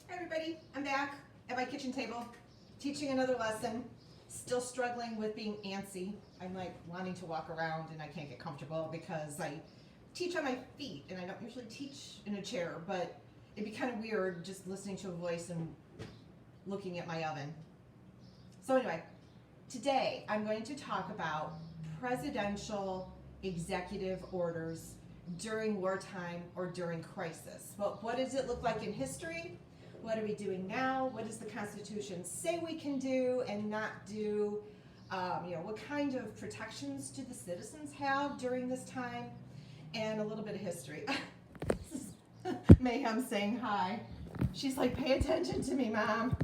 Hi everybody, I'm back at my kitchen table, teaching another lesson, still struggling with being antsy. I'm like wanting to walk around and I can't get comfortable because I teach on my feet and I don't usually teach in a chair, but it'd be kind of weird just listening to a voice and looking at my oven. So anyway, today I'm going to talk about presidential executive orders during wartime or during crisis. Well, what does it look like in history? What are we doing now? What does the Constitution say we can do and not do? What kind of protections do the citizens have during this time? And a little bit of history. This is Mayhem saying hi. She's like, pay attention to me, Mom.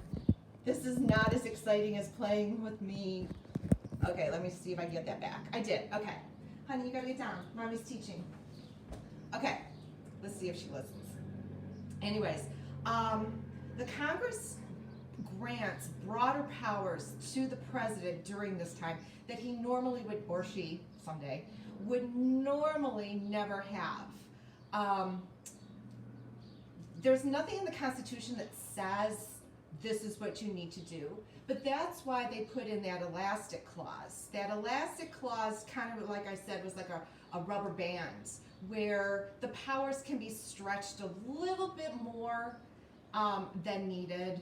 This is not as exciting as playing with me. Okay, let me see if I can get that back. I did, okay. Honey, you gotta get down. Mommy's teaching. Okay, let's see if she listens. Anyways, the Congress grants broader powers to the president during this time that he normally would, or she someday, would normally never have. There's nothing in the Constitution that says this is what you need to do, but that's why they put in that elastic clause. That elastic clause, kind of like I said, was like a rubber band where the powers can be stretched a little bit more than needed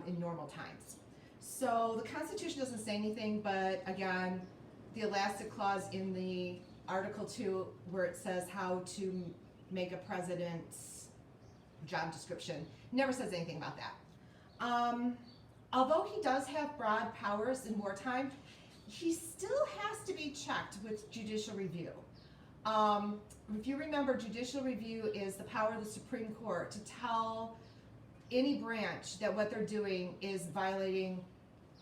in normal times. So the Constitution doesn't say anything, but again, the elastic clause in the Article 2 where it says how to make a president's job description never says anything about that. Although he does have broad powers in wartime, he still has to be checked with judicial review. If you remember, judicial review is the power of the Supreme Court to tell any branch that what they're doing is violating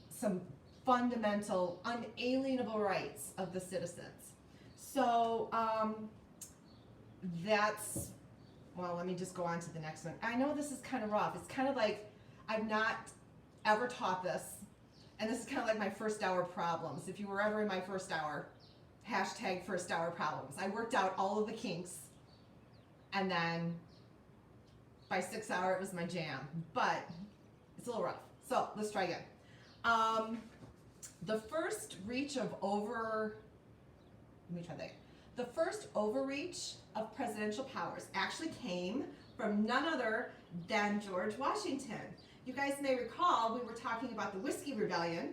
some fundamental, unalienable rights of the citizens. So that's, well, let me just go on to the next one. I know this is kind of rough. It's kind of like I've not ever taught this, and this is kind of like my first hour problems. If you were ever in my first hour, hashtag first hour problems. I worked out all of the kinks, and then by 6th hour it was my jam, but it's a little rough. So let's try again. The first overreach of presidential powers actually came from none other than George Washington. You guys may recall we were talking about the Whiskey Rebellion,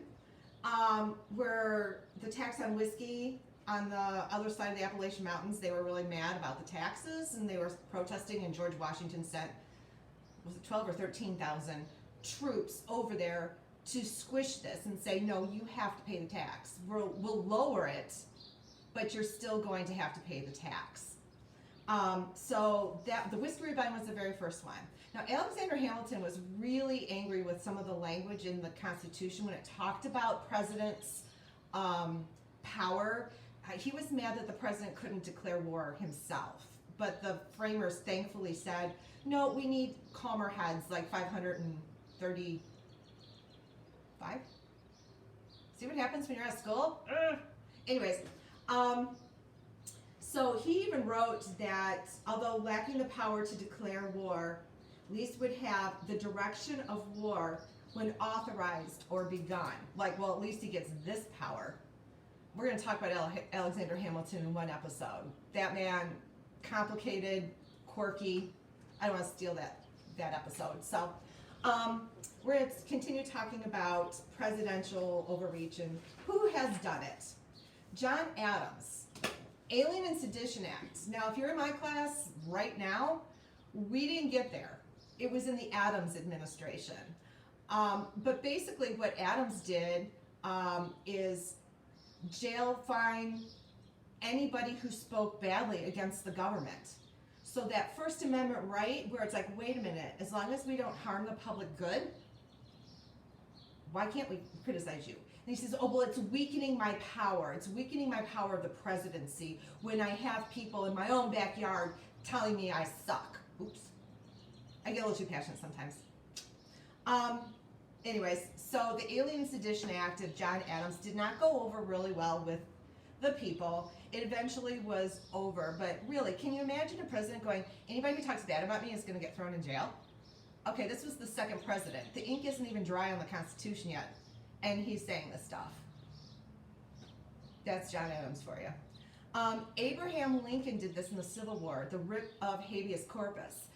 where the tax on whiskey on the other side of the Appalachian Mountains, they were really mad about the taxes and they were protesting, and George Washington sent, was it 12 or 13,000 troops over there to squish this and say, no, you have to pay the tax. We'll lower it, but you're still going to have to pay the tax. So the Whiskey Rebellion was the very first one. Now, Alexander Hamilton was really angry with some of the language in the Constitution when it talked about president's power. He was mad that the president couldn't declare war himself, but the framers thankfully said, no, we need calmer heads, like 535. See what happens when you're at school? Anyways, so he even wrote that although lacking the power to declare war, least would have the direction of war when authorized or begun. Like, well, at least he gets this power. We're going to talk about Alexander Hamilton in one episode. That man, complicated, quirky. I don't want to steal that episode. So we're going to continue talking about presidential overreach and who has done it. John Adams, Alien and Sedition Act. Now, if you're in my class right now, we didn't get there. It was in the Adams administration. But basically what Adams did is jail, fine anybody who spoke badly against the government. So that First Amendment right, where it's like, wait a minute, as long as we don't harm the public good, why can't we criticize you? And he says, oh, well, it's weakening my power. It's weakening my power of the presidency when I have people in my own backyard telling me I suck. Oops. I get a little too passionate sometimes. Anyways, so the Alien and Sedition Act of John Adams did not go over really well with the people. It eventually was over, but really, can you imagine a president going, anybody who talks bad about me is going to get thrown in jail? Okay, this was the second president. The ink isn't even dry on the Constitution yet, and he's saying this stuff. That's John Adams for you. Abraham Lincoln did this in the Civil War, the writ of habeas corpus,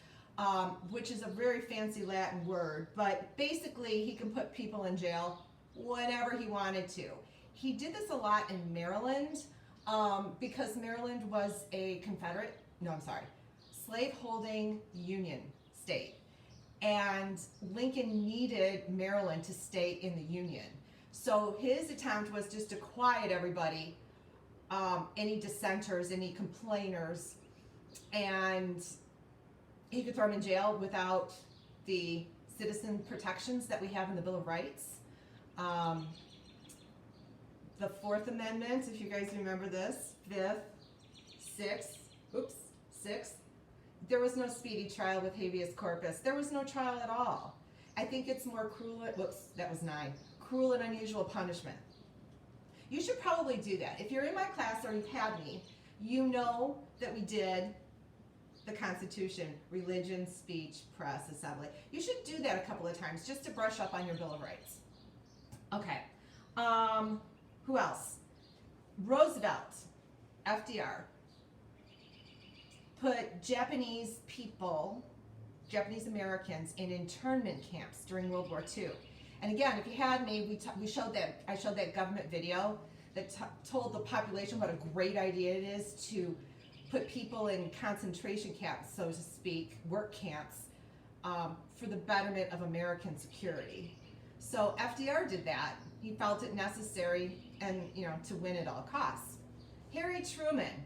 which is a very fancy Latin word, but basically he can put people in jail whenever he wanted to. He did this a lot in Maryland because Maryland was a slave-holding Union state. And Lincoln needed Maryland to stay in the Union. So his attempt was just to quiet everybody, any dissenters, any complainers, and he could throw them in jail without the citizen protections that we have in the Bill of Rights. The Fourth Amendment, if you guys remember this, Fifth, Sixth, there was no speedy trial with habeas corpus. There was no trial at all. I think it's more cruel, that was 9. Cruel and unusual punishment. You should probably do that. If you're in my class or you've had me, you know that we did the Constitution, religion, speech, press, assembly. You should do that a couple of times just to brush up on your Bill of Rights. Okay. Who else? Roosevelt, FDR, put Japanese Americans in internment camps during World War II. And again, if you had me, I showed that government video that told the population what a great idea it is to put people in concentration camps, so to speak, work camps, for the betterment of American security. So FDR did that. He felt it necessary and, to win at all costs. Harry Truman.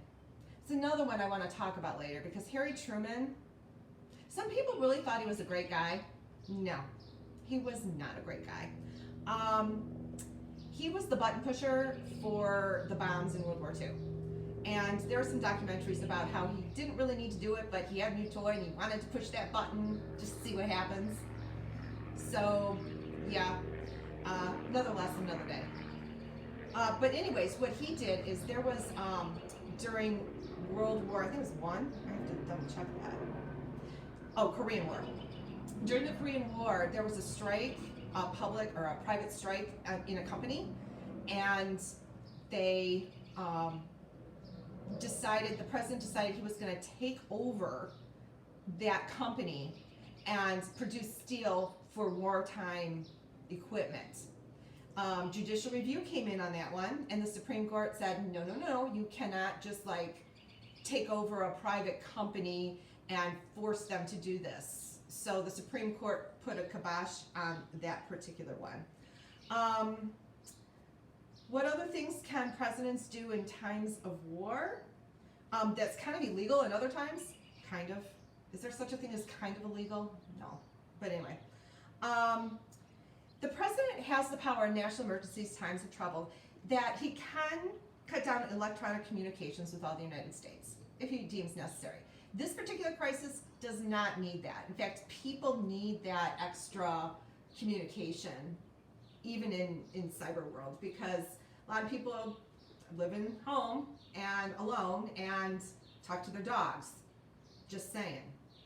It's another one I want to talk about later because Harry Truman, some people really thought he was a great guy. No, he was not a great guy. He was the button pusher for the bombs in World War II. And there are some documentaries about how he didn't really need to do it, but he had a new toy and he wanted to push that button just to see what happens. So, yeah, another lesson, another day. But anyways, what he did is there was, during World War, I think it was one, I have to double check that. Oh, Korean War. During the Korean War, there was a strike, a private strike in a company, and they the president decided he was going to take over that company and produce steel for wartime equipment. Judicial review came in on that one, and the Supreme Court said, no, you cannot just take over a private company and force them to do this. So the Supreme Court put a kibosh on that particular one. What other things can presidents do in times of war? That's kind of illegal in other times? Kind of. Is there such a thing as kind of illegal? No. But anyway. The president has the power in national emergencies, times of trouble, that he can cut down electronic communications with all the United States if he deems necessary. This particular crisis does not need that. In fact, people need that extra communication, even in cyber world, because a lot of people live in home and alone and talk to their dogs. Just saying,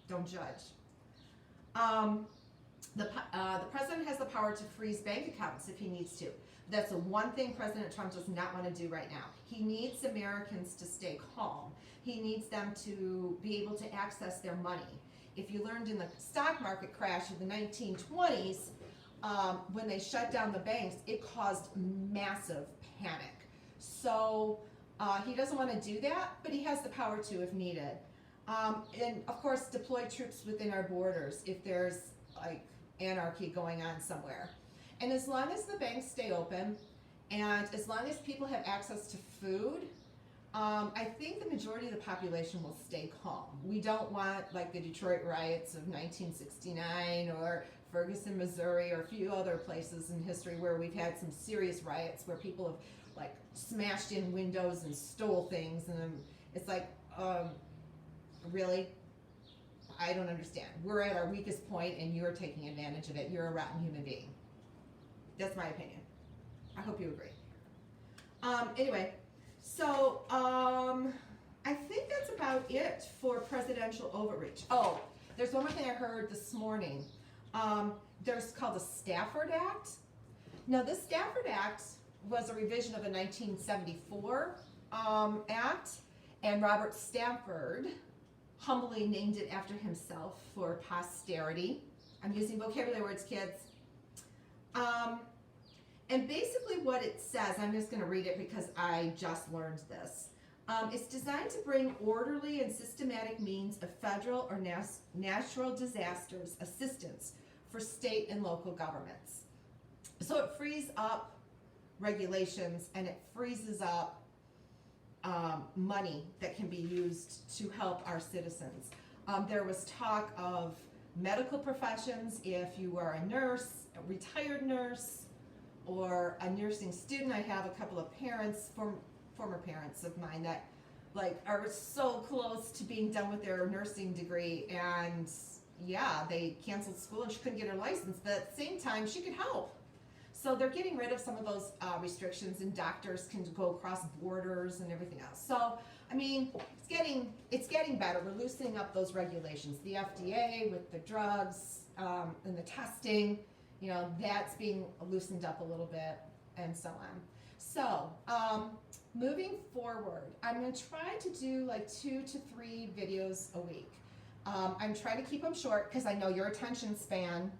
don't judge. The president has the power to freeze bank accounts if he needs to. That's the one thing President Trump does not want to do right now. He needs Americans to stay calm. He needs them to be able to access their money. If you learned in the stock market crash of the 1920s, when they shut down the banks, it caused massive panic. So he doesn't want to do that, but he has the power to if needed. And of course, deploy troops within our borders if there's anarchy going on somewhere. And as long as the banks stay open, and as long as people have access to food, I think the majority of the population will stay calm. We don't want the Detroit riots of 1969 or Ferguson, Missouri, or a few other places in history where we've had some serious riots where people have smashed in windows and stole things, and it's really? I don't understand. We're at our weakest point and you're taking advantage of it. You're a rotten human being. That's my opinion. I hope you agree. Anyway, so I think that's about it for presidential overreach. Oh, there's one more thing I heard this morning. There's called the Stafford Act. Now, this Stafford Act was a revision of a 1974 act, and Robert Stafford humbly named it after himself for posterity. I'm using vocabulary words, kids. And basically what it says, I'm just going to read it because I just learned this. It's designed to bring orderly and systematic means of federal or natural disasters assistance for state and local governments. So it frees up regulations and it freezes up money that can be used to help our citizens. There was talk of medical professions. If you are a nurse, a retired nurse, or a nursing student, I have a couple of parents, former parents of mine that like are so close to being done with their nursing degree, and yeah, they canceled school and she couldn't get her license, but at the same time she could help. So they're getting rid of some of those restrictions, and doctors can go across borders and everything else. So I mean, it's getting better. We're loosening up those regulations. The FDA with the drugs and the testing, you know, that's being loosened up a little bit, and so on. So moving forward, I'm going to try to do like 2 to 3 videos a week. I'm trying to keep them short because I know your attention span.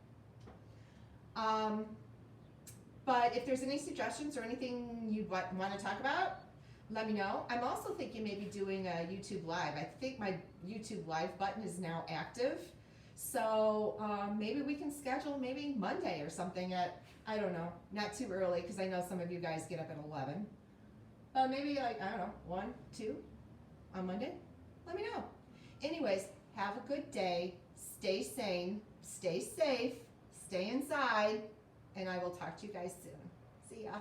But if there's any suggestions or anything you'd want to talk about, let me know. I'm also thinking maybe doing a YouTube Live. I think my YouTube Live button is now active. So maybe we can schedule maybe Monday or something at, I don't know, not too early because I know some of you guys get up at 11. Maybe like, I don't know, 1, 2 on Monday? Let me know. Anyways, have a good day. Stay sane. Stay safe. Stay inside. And I will talk to you guys soon. See ya.